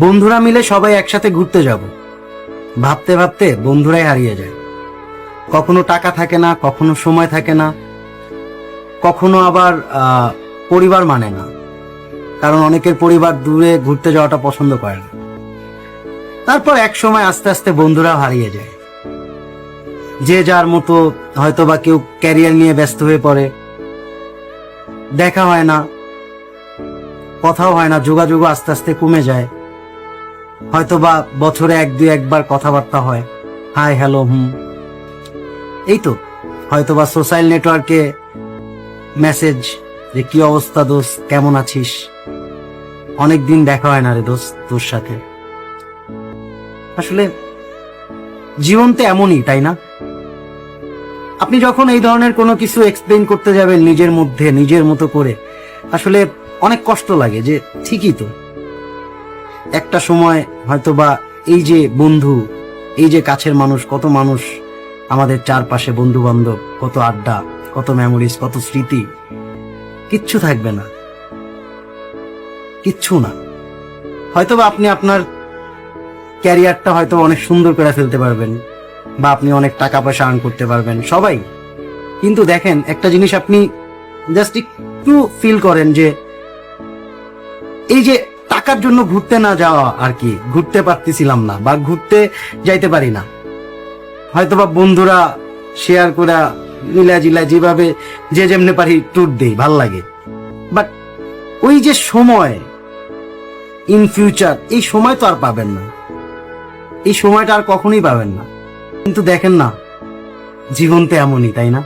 বন্ধুরা মিলে সবাই একসাথে ঘুরতে যাব, ভাবতে ভাবতে বন্ধুরাই হারিয়ে যায়। কখনো টাকা থাকে না, কখনো সময় থাকে না, কখনো আবার পরিবার মানে না, কারণ অনেকের পরিবার দূরে ঘুরতে যাওয়াটা পছন্দ করে না। তারপর এক সময় আস্তে আস্তে বন্ধুরাও হারিয়ে যায়, যে যার মতো, হয়তো বা কেউ ক্যারিয়ার নিয়ে ব্যস্ত হয়ে পড়ে, দেখা হয় না, কথাও হয় না, যোগাযোগ আস্তে আস্তে কমে যায়। হয়তো বা বছরে একবার কথাবার্তা হয়, হাই হ্যালো এই তো। হয়তো বা সোশ্যাল নেটওয়ার্কে মেসেজ, যে কি অবস্থা দোস্ত, কেমন আছিস, অনেকদিন দেখা হয় না রে দোস্ত তোর সাথে। আসলে জীবন তো এমনই, তাই না? আপনি যখন এই ধরনের কোনো কিছু এক্সপ্লেইন করতে যাবেন নিজের মধ্যে, নিজের মতো করে, আসলে অনেক কষ্ট লাগে যে ঠিকই তো, একটা সময় হয়তো বা এই যে বন্ধু, এই যে কাছের মানুষ, কত মানুষ আমাদের চারপাশে, বন্ধু বান্ধব, কত আড্ডা, কত মেমোরিজ, কত স্মৃতি, কিচ্ছু থাকবে না, কিচ্ছু না। হয়তোবা আপনি আপনার ক্যারিয়ারটা হয়তো অনেক সুন্দর করে ফেলতে পারবেন, বা আপনি অনেক টাকা পয়সা আর্ন করতে পারবেন, সবাই। কিন্তু দেখেন একটা জিনিস, আপনি জাস্ট একটু ফিল করেন যে এই যে টাকার জন্য ঘুরতে না যাওয়া, আর কি ঘুরতে পারতেছিলাম না, বা ঘুরতে যাইতে পারি না, হয়তোবা বন্ধুরা শেয়ার করে মিলাজিলা যেভাবে যে যেমনে পারি ট্যুর দেই, ভাল লাগে। বাট ওই যে সময়, ইন ফিউচার, এই সময় তো আর পাবেন না, এই সময়টা আর কখনোই পাবেন না। কিন্তু দেখেন না, জীবন তো এমনই, তাই না?